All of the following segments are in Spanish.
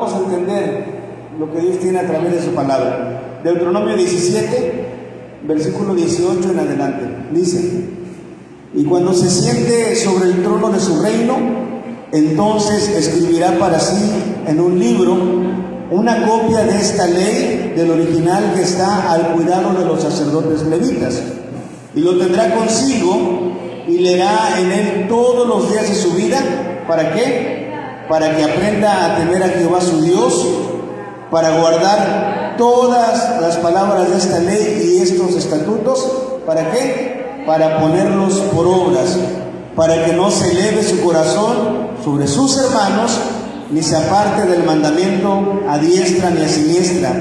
Vamos a entender lo que Dios tiene a través de su palabra. Deuteronomio 17, versículo 18 en adelante. Dice: y cuando se siente sobre el trono de su reino, entonces escribirá para sí en un libro una copia de esta ley del original que está al cuidado de los sacerdotes levitas, y lo tendrá consigo y leerá en él todos los días de su vida. ¿Para qué? Para que aprenda a temer a Jehová su Dios, para guardar todas las palabras de esta ley y estos estatutos. ¿Para qué? Para ponerlos por obras, para que no se eleve su corazón sobre sus hermanos, ni se aparte del mandamiento a diestra ni a siniestra,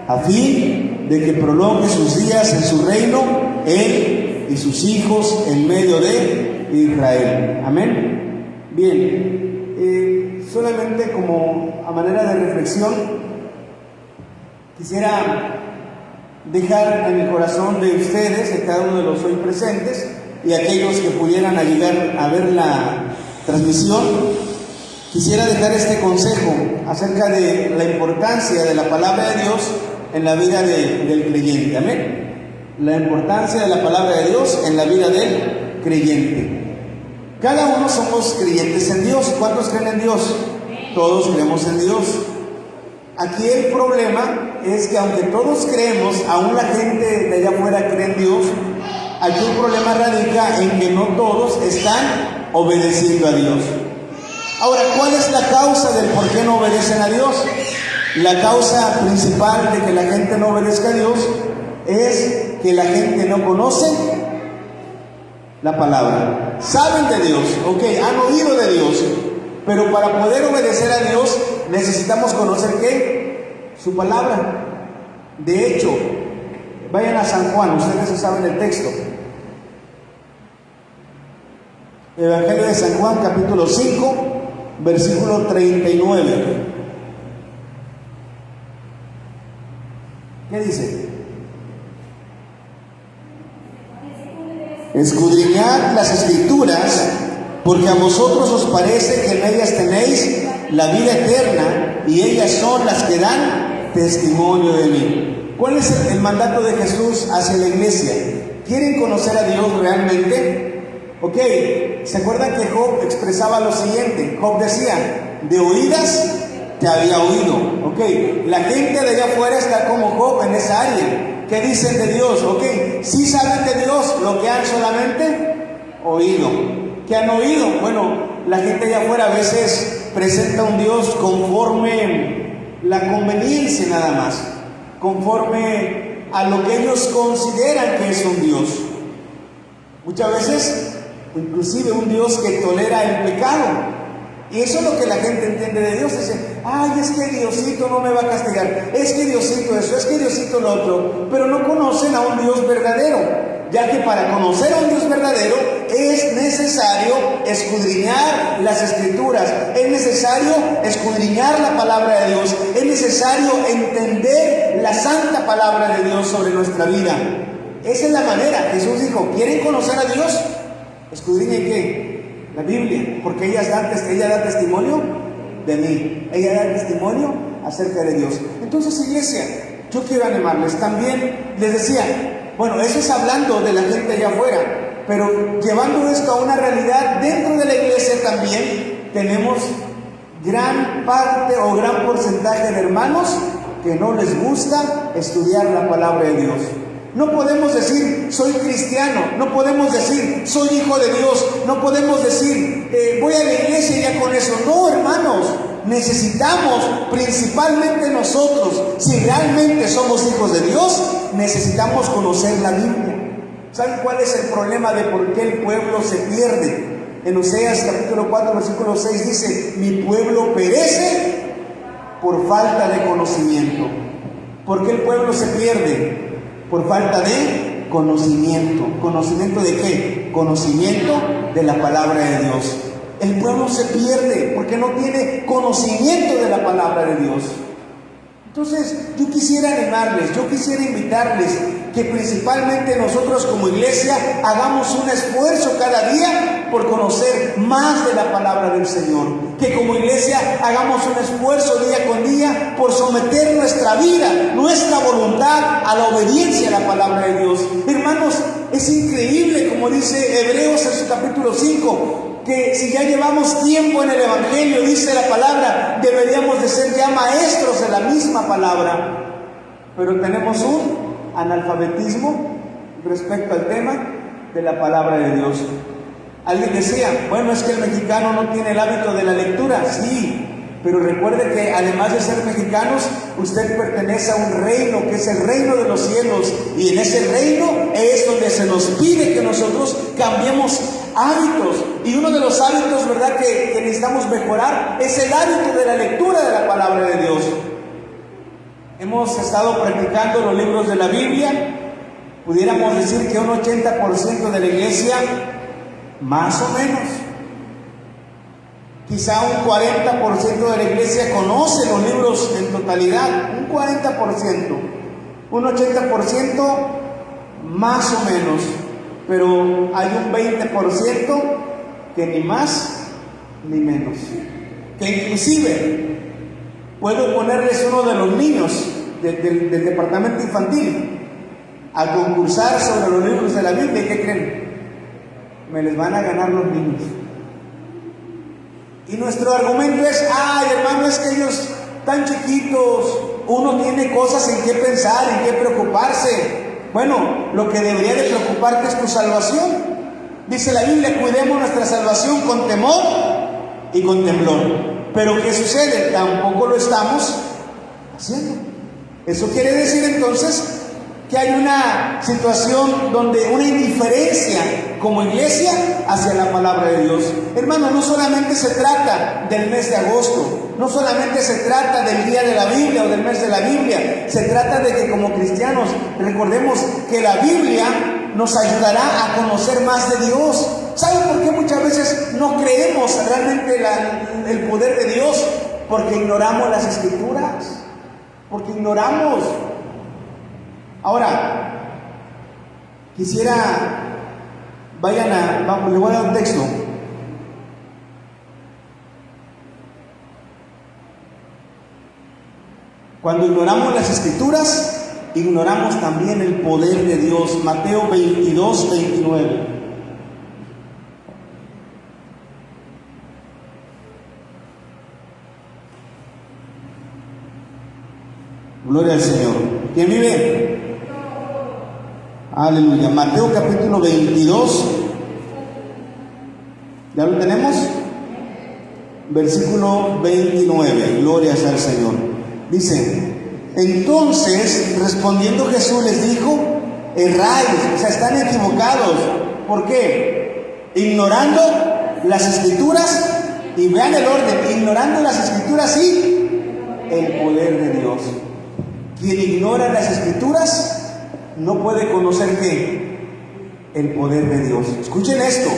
a fin de que prolongue sus días en su reino, él y sus hijos en medio de Israel. Amén. Bien. Solamente como a manera de reflexión, quisiera dejar en el corazón de ustedes, de cada uno de los hoy presentes y aquellos que pudieran llegar a ver la transmisión, quisiera dejar este consejo acerca de la importancia de la palabra de Dios en la vida del creyente. Amén. La importancia de la palabra de Dios en la vida del creyente. Cada uno somos creyentes en Dios. ¿Cuántos creen en Dios? Todos creemos en Dios. Aquí el problema es que aunque todos creemos, aún la gente de allá afuera cree en Dios, aquí el problema radica en que no todos están obedeciendo a Dios. Ahora, ¿cuál es la causa del por qué no obedecen a Dios? La causa principal de que la gente no obedezca a Dios es que la gente no conoce la palabra. Saben de Dios, han oído de Dios, pero para poder obedecer a Dios necesitamos conocer ¿qué? Su palabra. De hecho, vayan a San Juan, ustedes saben el texto. Evangelio de San Juan, capítulo 5, versículo 39. ¿Qué dice? Escudriñad las Escrituras, porque a vosotros os parece que en ellas tenéis la vida eterna, y ellas son las que dan testimonio de mí. ¿Cuál es el mandato de Jesús hacia la iglesia? ¿Quieren conocer a Dios realmente? ¿Se acuerdan que Job expresaba lo siguiente? Job decía: de oídas te había oído. La gente de allá afuera está como Job en esa área. ¿Qué dicen de Dios? Sí saben de Dios lo que han solamente oído. ¿Qué han oído? Bueno, la gente allá afuera a veces presenta un Dios conforme la conveniencia nada más, conforme a lo que ellos consideran que es un Dios. Muchas veces, inclusive un Dios que tolera el pecado. Y eso es lo que la gente entiende de Dios. Dice: ay, es que Diosito no me va a castigar, es que Diosito eso, es que Diosito lo otro. Pero no conocen a un Dios verdadero, ya que para conocer a un Dios verdadero es necesario escudriñar las Escrituras, es necesario escudriñar la palabra de Dios, es necesario entender la santa palabra de Dios sobre nuestra vida. Esa es la manera. Jesús dijo: ¿quieren conocer a Dios? Escudriñen ¿qué? La Biblia, porque ella da testimonio de mí, ella da testimonio acerca de Dios. Entonces, iglesia, yo quiero animarles. También les decía, bueno, eso es hablando de la gente allá afuera, pero llevando esto a una realidad dentro de la iglesia también tenemos gran parte o gran porcentaje de hermanos que no les gusta estudiar la palabra de Dios. No podemos decir soy cristiano, no podemos decir soy hijo de Dios, no podemos decir voy a la iglesia y ya con eso. No, hermanos, necesitamos, principalmente nosotros, si realmente somos hijos de Dios, necesitamos conocer la Biblia. ¿Saben cuál es el problema de por qué el pueblo se pierde? En Oseas capítulo 4 versículo 6 dice: mi pueblo perece por falta de conocimiento. ¿Por qué el pueblo se pierde? Por falta de conocimiento. ¿Conocimiento de qué? Conocimiento de la palabra de Dios. El pueblo se pierde porque no tiene conocimiento de la palabra de Dios. Entonces, yo quisiera animarles, yo quisiera invitarles que principalmente nosotros como iglesia hagamos un esfuerzo cada día por conocer más de la palabra del Señor. Que como iglesia hagamos un esfuerzo día con día por someter nuestra vida, nuestra voluntad a la obediencia a la palabra de Dios. Hermanos, es increíble, como dice Hebreos en su capítulo 5, que si ya llevamos tiempo en el Evangelio, dice la palabra, deberíamos de ser ya maestros de la misma palabra. Pero tenemos un analfabetismo respecto al tema de la palabra de Dios. Alguien decía, bueno, es que el mexicano no tiene el hábito de la lectura. Sí, pero recuerde que además de ser mexicanos, usted pertenece a un reino que es el reino de los cielos, y en ese reino es donde se nos pide que nosotros cambiemos hábitos. Y uno de los hábitos, ¿verdad?, que necesitamos mejorar es el hábito de la lectura de la palabra de Dios. Hemos estado practicando los libros de la Biblia. Pudiéramos decir que un 80% de la iglesia, más o menos. Quizá un 40% de la iglesia conoce los libros en totalidad. Un 40%. Un 80% más o menos. Pero hay un 20% que ni más ni menos. Que inclusive puedo ponerles uno de los niños del departamento infantil a concursar sobre los libros de la Biblia. ¿Qué creen? Me les van a ganar los niños. Y nuestro argumento es, ay, hermano, es que ellos tan chiquitos, uno tiene cosas en qué pensar, en qué preocuparse. Bueno, lo que debería de preocuparte es tu salvación. Dice la Biblia, cuidemos nuestra salvación con temor y con temblor. Pero ¿qué sucede? Tampoco lo estamos haciendo. Eso quiere decir entonces que hay una situación donde una indiferencia como iglesia hacia la palabra de Dios. Hermano, no solamente se trata del mes de agosto, no solamente se trata del día de la Biblia o del mes de la Biblia, se trata de que como cristianos recordemos que la Biblia nos ayudará a conocer más de Dios. ¿Saben por qué muchas veces no creemos realmente el poder de Dios? Porque ignoramos las Escrituras, porque ignoramos. Ahora, quisiera, le voy a dar un texto. Cuando ignoramos las Escrituras, ignoramos también el poder de Dios. Mateo 22, 29. Gloria al Señor. ¿Quién vive? Aleluya. Mateo capítulo 22. ¿Ya lo tenemos? Versículo 29. Gloria al Señor. Dice, entonces respondiendo Jesús les dijo, erráis, o sea, están equivocados. ¿Por qué? Ignorando las Escrituras, y vean el orden, ignorando las Escrituras y el poder de Dios. Quien ignora las Escrituras no puede conocer ¿qué? El poder de Dios. Escuchen esto,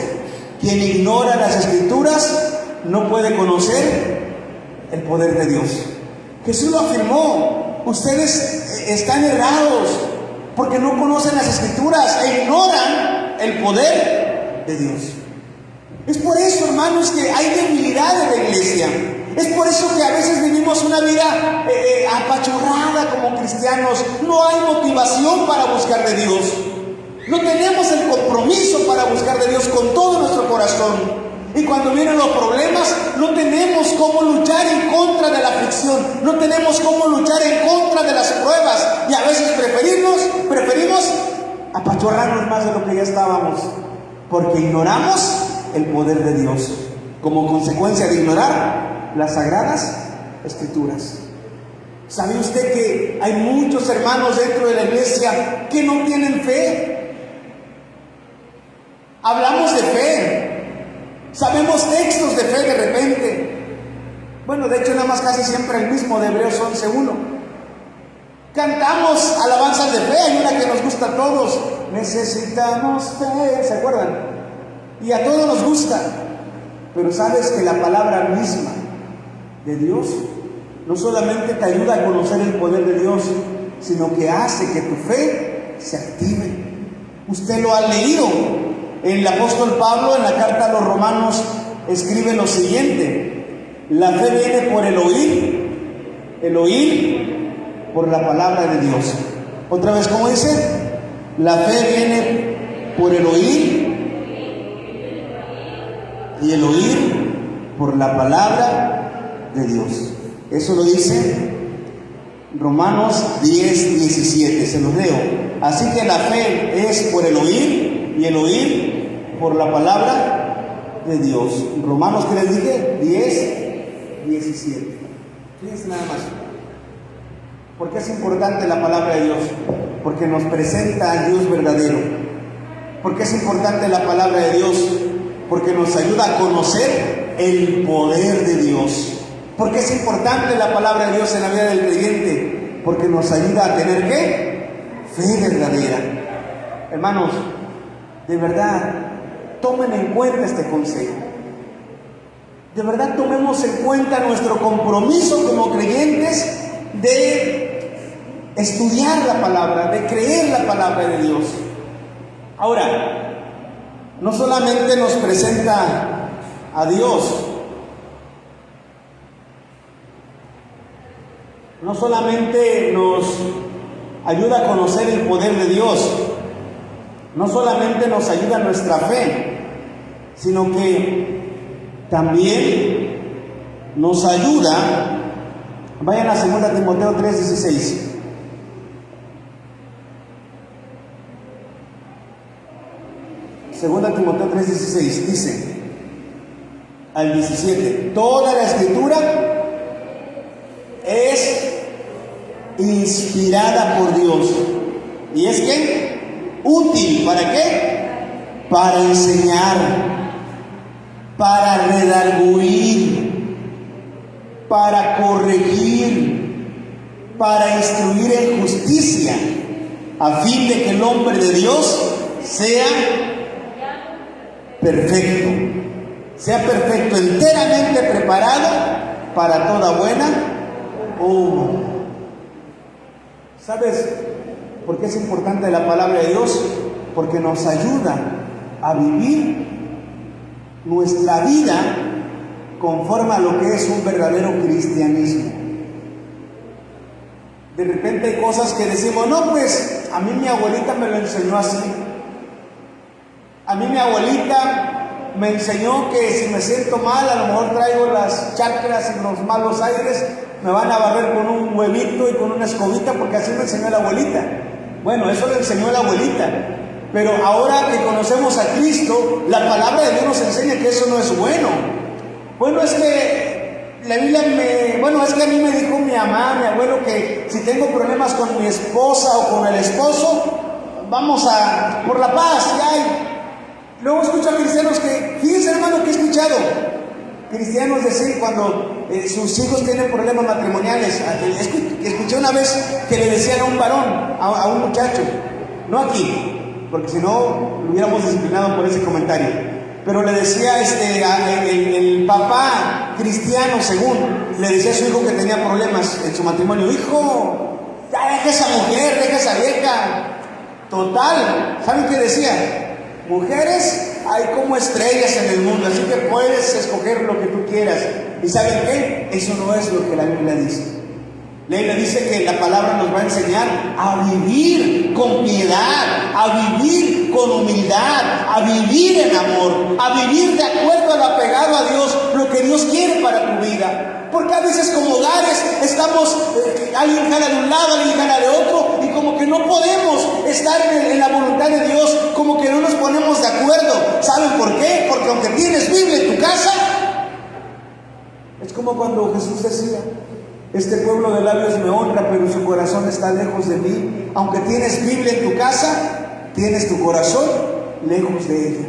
quien ignora las Escrituras no puede conocer el poder de Dios. Jesús lo afirmó. Ustedes están errados porque no conocen las Escrituras e ignoran el poder de Dios. Es por eso, hermanos, que hay debilidad en la iglesia. Es por eso que a veces vivimos una vida apachurrada como cristianos. No hay motivación para buscar de Dios. No tenemos el compromiso para buscar de Dios con todo nuestro corazón. Y cuando vienen los problemas, no tenemos cómo luchar en contra de la aflicción. No tenemos cómo luchar en contra de las pruebas. Y a veces preferimos apachurrarnos más de lo que ya estábamos. Porque ignoramos el poder de Dios. Como consecuencia de ignorar las sagradas Escrituras. ¿Sabe usted que hay muchos hermanos dentro de la iglesia que no tienen fe? Hablamos de fe. Sabemos textos de fe de repente. Bueno, de hecho nada más casi siempre el mismo de Hebreos 11:1. Cantamos alabanzas de fe. Hay una que nos gusta a todos. Necesitamos fe. ¿Se acuerdan? Y a todos nos gusta. Pero sabes que la palabra misma de Dios no solamente te ayuda a conocer el poder de Dios, sino que hace que tu fe se active. Usted lo ha leído. El apóstol Pablo en la carta a los Romanos escribe lo siguiente: la fe viene por el oír por la palabra de Dios. Otra vez, ¿cómo dice? La fe viene por el oír, y el oír por la palabra de Dios. Eso lo dice Romanos 10:17. Se los leo. Así que la fe es por el oír, y el oír por la palabra de Dios. Romanos, ¿qué les dije? 10:17. Fíjense nada más. ¿Por qué es importante la palabra de Dios? Porque nos presenta al Dios verdadero. ¿Por qué es importante la palabra de Dios? Porque nos ayuda a conocer el poder de Dios. ¿Por qué es importante la palabra de Dios en la vida del creyente? Porque nos ayuda a tener ¿qué? Fe verdadera. Hermanos, de verdad, tomen en cuenta este consejo. De verdad, tomemos en cuenta nuestro compromiso como creyentes de estudiar la palabra, de creer la palabra de Dios. Ahora, no solamente nos presenta a Dios, no solamente nos ayuda a conocer el poder de Dios, no solamente nos ayuda nuestra fe, sino que también nos ayuda. Vayan a 2 Timoteo 3:16. Segunda Timoteo 3:16 dice al 17: toda la escritura es inspirada por Dios. ¿Y es que útil para qué? Para enseñar, para redarguir, para corregir, para instruir en justicia, a fin de que el hombre de Dios sea perfecto, enteramente preparado para toda buena obra. ¿Sabes por qué es importante la palabra de Dios? Porque nos ayuda a vivir nuestra vida conforme a lo que es un verdadero cristianismo. De repente hay cosas que decimos, no, pues a mí mi abuelita me lo enseñó así. A mí mi abuelita me enseñó que si me siento mal, a lo mejor traigo las chakras y los malos aires, me van a barrer con un huevito y con una escobita, porque así me enseñó la abuelita. Bueno, eso le enseñó la abuelita. Pero ahora que conocemos a Cristo, la palabra de Dios nos enseña que eso no es bueno. Bueno, es que la Biblia es que a mí me dijo mi mamá, mi abuelo, que si tengo problemas con mi esposa o con el esposo, vamos a por la paz, y hay. Luego escucho a cristianos que, fíjense hermano que he escuchado, cristianos decir cuando sus hijos tienen problemas matrimoniales. Escuché una vez que le decían a un varón, a un muchacho, no aquí, porque si no lo hubiéramos disciplinado por ese comentario, pero le decía el papá cristiano, según, le decía a su hijo que tenía problemas en su matrimonio: hijo, ya deja esa mujer, deja esa vieja. Total, ¿saben qué decía? Mujeres hay como estrellas en el mundo, así que puedes escoger lo que tú quieras. ¿Y saben qué? Eso no es lo que la Biblia dice. La Biblia dice que la palabra nos va a enseñar a vivir con piedad, a vivir con humildad, a vivir en amor, a vivir de acuerdo a lo apegado a Dios, lo que Dios quiere para tu vida. Porque a veces como hogares estamos, alguien jala de un lado, alguien jala de otro, y como que no podemos estar en la voluntad de Dios, como que no nos ponemos de acuerdo. ¿Saben por qué? Porque aunque tienes Biblia en tu casa, es como cuando Jesús decía: este pueblo de labios me honra, pero su corazón está lejos de mí. Aunque tienes Biblia en tu casa, tienes tu corazón lejos de ella.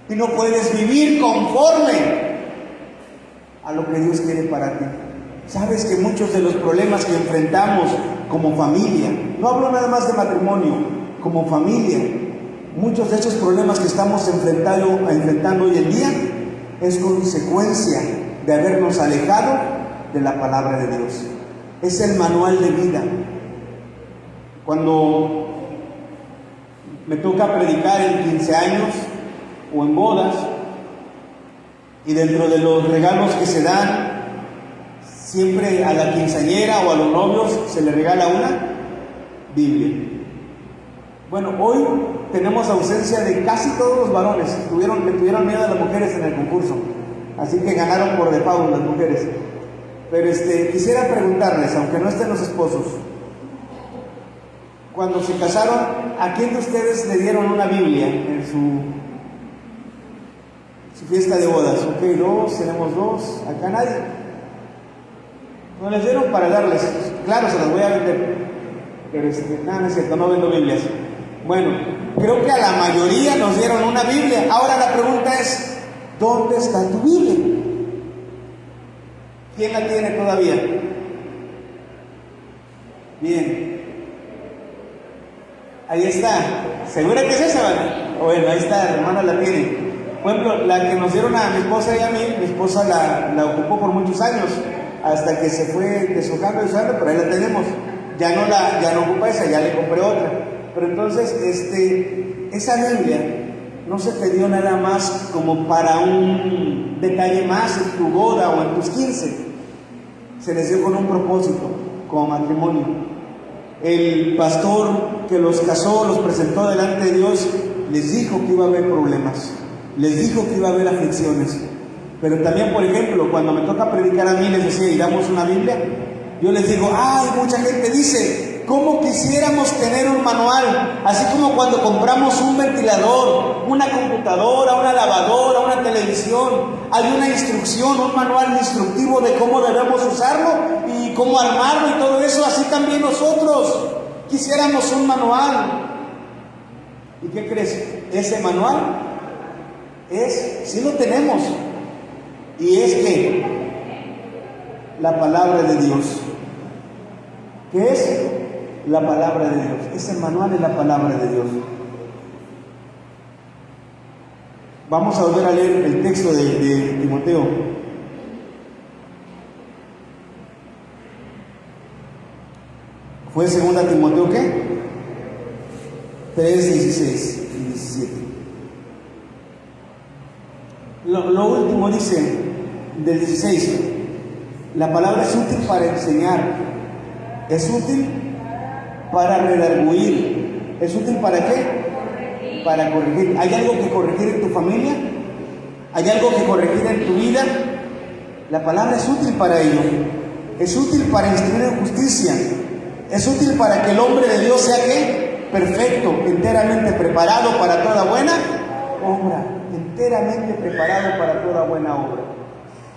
Y no puedes vivir conforme a lo que Dios quiere para ti. Sabes que muchos de los problemas que enfrentamos como familia, no hablo nada más de matrimonio, como familia, muchos de esos problemas que estamos enfrentando hoy en día es consecuencia de habernos alejado de la palabra de Dios. Es el manual de vida. Cuando me toca predicar en 15 años o en bodas, y dentro de los regalos que se dan, siempre a la quinceañera o a los novios se le regala una Biblia. Bueno, hoy tenemos ausencia de casi todos los varones. Le tuvieron miedo a las mujeres en el concurso, así que ganaron por default las mujeres. Pero quisiera preguntarles, aunque no estén los esposos, cuando se casaron, ¿a quién de ustedes le dieron una Biblia en su fiesta de bodas? Ok, tenemos dos, acá nadie. No les dieron para darles, claro, se las voy a vender, pero nada, no es cierto, no vendo Biblias. Bueno, creo que a la mayoría nos dieron una Biblia. Ahora la pregunta es, ¿dónde está tu Biblia? ¿Quién la tiene todavía? Bien. Ahí está. ¿Segura que es esa, vale? Bueno, ahí está, la hermana la tiene. Por ejemplo, la que nos dieron a mi esposa y a mí, mi esposa la ocupó por muchos años, hasta que se fue deshojando, pero ahí la tenemos. Ya no ocupa esa, ya le compré otra. Pero entonces, esa Biblia no se te dio nada más como para un detalle más en tu boda o en tus 15. Se les dio con un propósito, como matrimonio. El pastor que los casó, los presentó delante de Dios, les dijo que iba a haber problemas, les dijo que iba a haber aflicciones. Pero también, por ejemplo, cuando me toca predicar a mí, les decía, ¿y damos una Biblia? Yo les digo, mucha gente dice, ¿cómo quisiéramos tener un manual? Así como cuando compramos un ventilador, una computadora, una lavadora, una televisión, hay una instrucción, un manual instructivo de cómo debemos usarlo y cómo armarlo y todo eso. Así también nosotros quisiéramos un manual. ¿Y qué crees? Ese manual sí lo tenemos. Y es que la palabra de Dios. ¿Qué es? La palabra de Dios. Ese manual es la palabra de Dios. Vamos a volver a leer el texto de Timoteo. Fue 2 Timoteo, ¿qué? 3, 16 y 17. Lo último dice del 16. La palabra es útil para enseñar. Es útil para redarguir. ¿Es útil para qué? Para corregir. ¿Hay algo que corregir en tu familia? ¿Hay algo que corregir en tu vida? La palabra es útil para ello. Es útil para instruir en justicia. Es útil para que el hombre de Dios sea ¿qué? Perfecto, enteramente preparado para toda buena obra. Enteramente preparado para toda buena obra.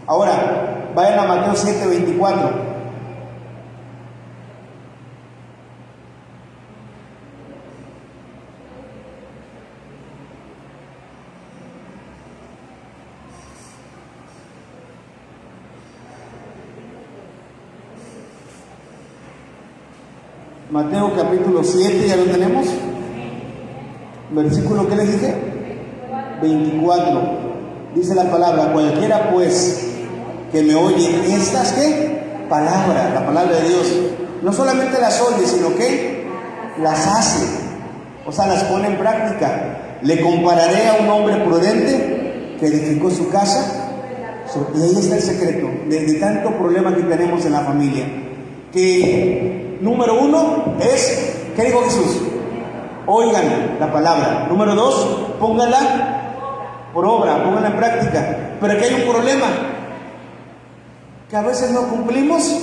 Ahora, vayan a Mateo 7:24. Mateo capítulo 7, ¿ya lo tenemos? Versículo, ¿qué les dije? 24. Dice la palabra, cualquiera pues que me oye estas, ¿qué? Palabras, la palabra de Dios. No solamente las oye, sino que las hace. O sea, las pone en práctica. Le compararé a un hombre prudente que edificó su casa. Y ahí está el secreto de tanto problema que tenemos en la familia. Que número 1 es, ¿qué dijo Jesús? Oigan la palabra. Número 2, pónganla por obra, pónganla en práctica. Pero aquí hay un problema, que a veces no cumplimos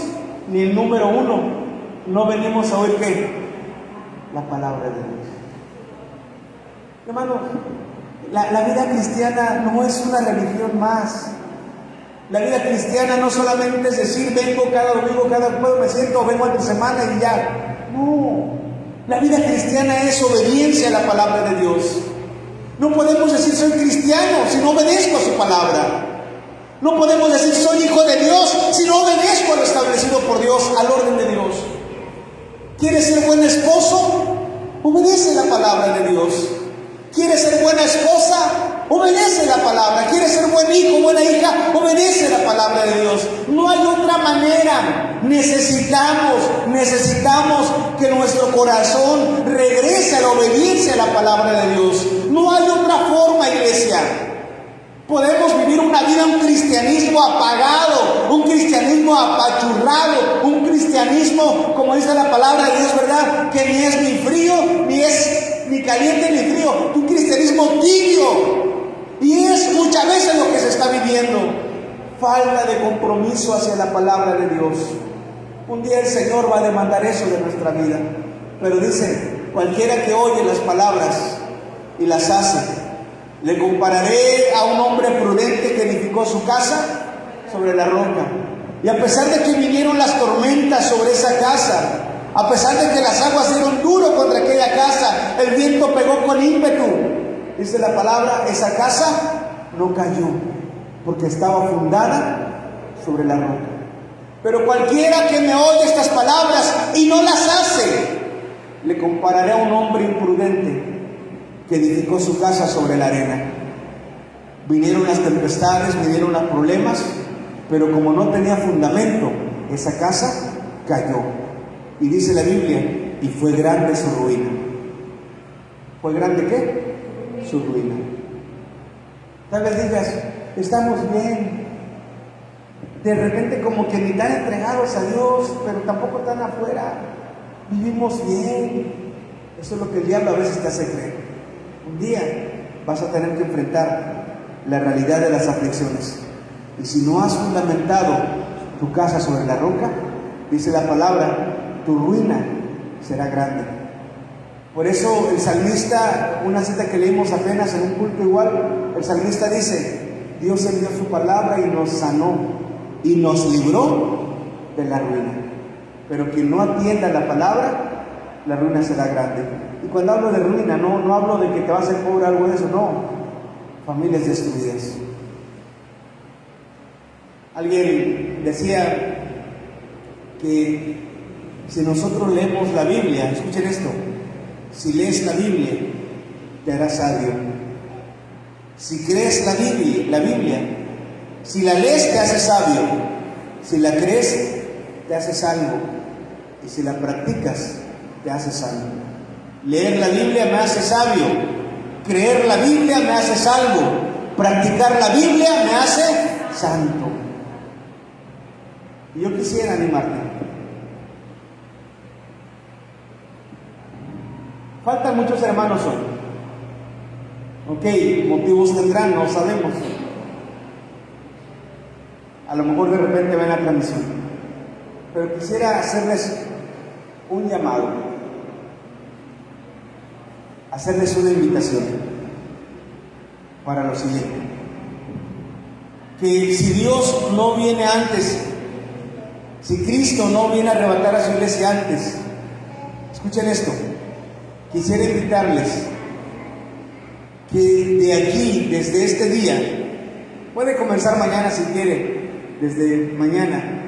ni el número 1. No venimos a oír ¿qué? La palabra de Dios. Hermano, la vida cristiana no es una religión más. La vida cristiana no solamente es decir, vengo cada domingo, cada jueves me siento, vengo entre semana y ya. No, la vida cristiana es obediencia a la palabra de Dios. No podemos decir soy cristiano si no obedezco a su palabra. No podemos decir soy hijo de Dios si no obedezco a lo establecido por Dios, al orden de Dios. ¿Quieres ser buen esposo? Obedece la palabra de Dios. ¿Quieres ser buena esposa? Obedece la palabra. ¿Quieres ser buen hijo, buena hija? Obedece la palabra de Dios. No hay otra manera. Necesitamos que nuestro corazón regrese a la obediencia a la palabra de Dios. No hay otra forma, iglesia. Podemos vivir una vida, un cristianismo apagado, un cristianismo apachurrado, un cristianismo, como dice la palabra de Dios, ¿verdad? Que ni es ni frío, ni caliente ni frío, un cristianismo tibio. Y es muchas veces lo que se está viviendo. Falta de compromiso hacia la palabra de Dios. Un día el Señor va a demandar eso de nuestra vida. Pero dice, cualquiera que oye las palabras y las hace, le compararé a un hombre prudente que edificó su casa sobre la roca. Y a pesar de que vinieron las tormentas sobre esa casa, a pesar de que las aguas dieron duro contra aquella casa, el viento pegó con ímpetu, dice la palabra, esa casa no cayó, porque estaba fundada sobre la roca. Pero cualquiera que me oye estas palabras y no las hace, le compararé a un hombre imprudente que edificó su casa sobre la arena. Vinieron las tempestades, vinieron los problemas, pero como no tenía fundamento, esa casa cayó. Y dice la Biblia, y fue grande su ruina. ¿Fue grande qué? Su ruina. Tal vez digas, estamos bien. De repente como que ni tan entregados a Dios, pero tampoco tan afuera. Vivimos bien. Eso es lo que el diablo a veces te hace creer. Un día vas a tener que enfrentar la realidad de las aflicciones. Y si no has fundamentado tu casa sobre la roca, dice la palabra, tu ruina será grande. Por eso el salmista, una cita que leímos apenas en un culto igual, el salmista dice, Dios envió su palabra y nos sanó y nos libró de la ruina. Pero quien no atienda la palabra, la ruina será grande. Y cuando hablo de ruina, no hablo de que te vas a hacer pobre o algo de eso, no. Familias destruidas. Alguien decía que si nosotros leemos la Biblia, escuchen esto, si lees la Biblia, te harás sabio. Si crees la Biblia, si la lees te haces sabio, si la crees te haces salvo, y si la practicas te haces salvo. Leer la Biblia me hace sabio, creer la Biblia me hace salvo, practicar la Biblia me hace santo. Y yo quisiera animarte. Faltan muchos hermanos hoy. Ok, motivos tendrán, no sabemos. A lo mejor de repente ven la transmisión. Pero quisiera hacerles un llamado, hacerles una invitación para lo siguiente. Que si Dios no viene antes, si Cristo no viene a arrebatar a su iglesia antes, escuchen esto, quisiera invitarles que de aquí, desde este día, puede comenzar mañana si quiere, desde mañana,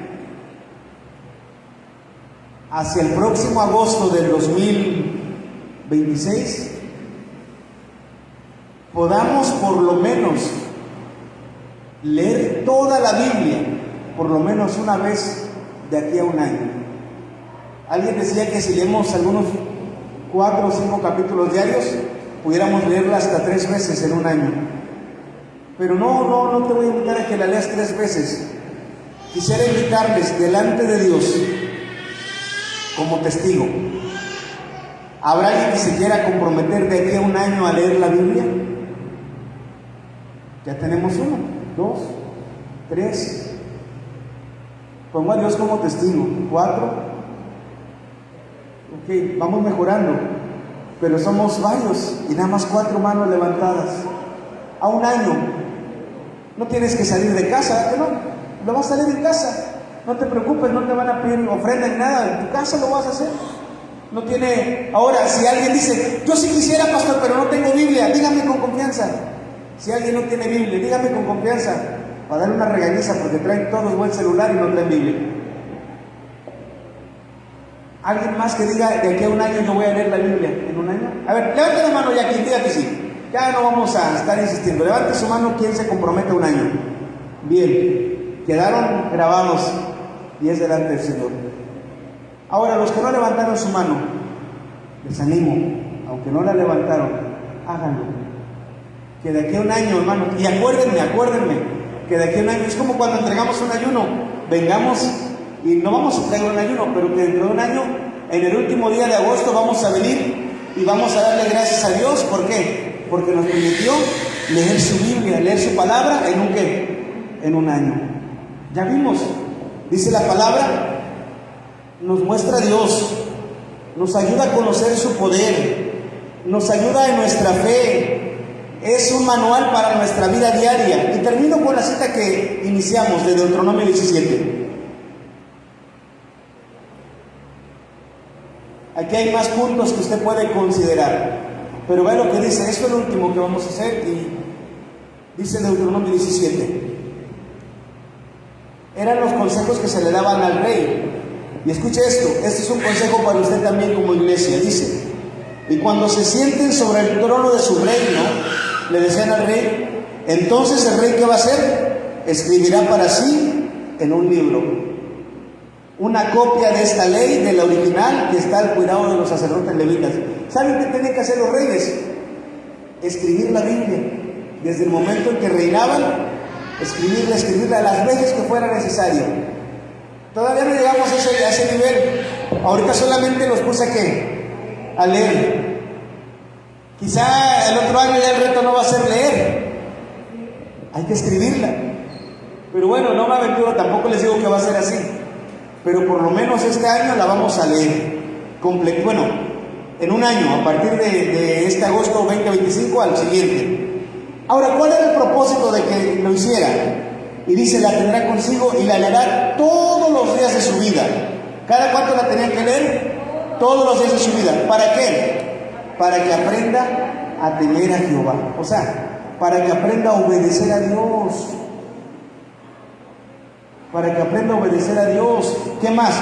hacia el próximo agosto del 2026, podamos por lo menos leer toda la Biblia, por lo menos una vez de aquí a un año. Alguien decía que si leemos algunos 4 o 5 capítulos diarios, pudiéramos leerla hasta 3 veces en un año. Pero no te voy a invitar a que la leas 3 veces. Quisiera invitarles delante de Dios como testigo. ¿Habrá alguien que se quiera comprometer de aquí a un año a leer la Biblia? Ya tenemos 1, 2, 3. Pongo a Dios como testigo. 4. Ok, vamos mejorando. Pero somos varios y nada más 4 manos levantadas. A un año. No tienes que salir de casa, ¿no? Lo vas a salir en casa. No te preocupes, no te van a pedir ofrenda ni nada. En tu casa lo vas a hacer. No tiene. Ahora, si alguien dice, yo sí quisiera, pastor, pero no tengo Biblia, dígame con confianza. Si alguien no tiene Biblia, dígame con confianza, para darle una regañiza, porque traen todos buen celular y no traen Biblia. Alguien más que diga, de aquí a un año yo voy a leer la Biblia. ¿En un año? A ver, levante la mano ya, quien diga que sí. Ya no vamos a estar insistiendo. Levante su mano, ¿quién se compromete un año? Bien, quedaron grabados y es delante del Señor. Ahora, los que no levantaron su mano, les animo, aunque no la levantaron, háganlo. Que de aquí a un año, hermano, y acuérdenme, que de aquí a un año, es como cuando entregamos un ayuno, vengamos y no vamos a entregar un ayuno, pero que dentro de un año, en el último día de agosto, vamos a venir y vamos a darle gracias a Dios. ¿Por qué? Porque nos permitió leer su Biblia, leer su palabra en un ¿qué? En un año. Ya vimos, dice la palabra, nos muestra a Dios, nos ayuda a conocer su poder, nos ayuda en nuestra fe, es un manual para nuestra vida diaria. Y termino con la cita que iniciamos de Deuteronomio 17. Aquí hay más puntos que usted puede considerar, pero ve lo que dice. Esto es lo último que vamos a hacer y dice Deuteronomio 17. Eran los consejos que se le daban al rey. Y escuche esto, este es un consejo para usted también como iglesia. Dice: y cuando se sienten sobre el trono de su reino, le decían al rey, entonces el rey, ¿qué va a hacer? Escribirá para sí en un libro una copia de esta ley, de la original, que está al cuidado de los sacerdotes levitas. ¿Saben qué tenían que hacer los reyes? Escribir la Biblia. Desde el momento en que reinaban, escribirla las veces que fuera necesario. Todavía no llegamos a ese nivel. Ahorita solamente los puse a leer. Quizá el otro año ya el reto no va a ser leer. Hay que escribirla. Pero bueno, no me aventuro, tampoco les digo que va a ser así. Pero por lo menos este año la vamos a leer. Bueno, en un año, a partir de este agosto 2025 al siguiente. Ahora, ¿cuál era el propósito de que lo hiciera? Y dice, la tendrá consigo y la leerá todos los días de su vida. ¿Cada cuánto la tenían que leer? Todos los días de su vida. ¿Para qué? Para que aprenda a temer a Jehová. O sea, para que aprenda a obedecer a Dios. Para que aprenda a obedecer a Dios. ¿Qué más?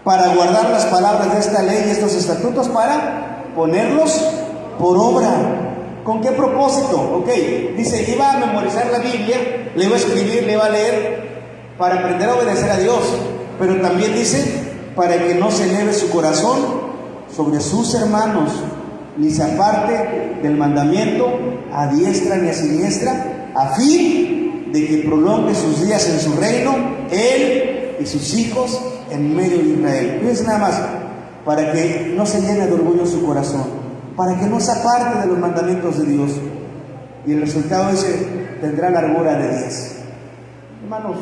Para guardar las palabras de esta ley y estos estatutos, para ponerlos por obra. ¿Con qué propósito? Ok, dice, iba a memorizar la Biblia, le iba a escribir, le iba a leer, para aprender a obedecer a Dios. Pero también dice, para que no se eleve su corazón sobre sus hermanos, ni se aparte del mandamiento a diestra ni a siniestra, a fin de que prolongue sus días en su reino, él y sus hijos en medio de Israel. Fíjense nada más, para que no se llene de orgullo su corazón, para que no se aparte de los mandamientos de Dios. Y el resultado dice, tendrá largura de días. Hermanos,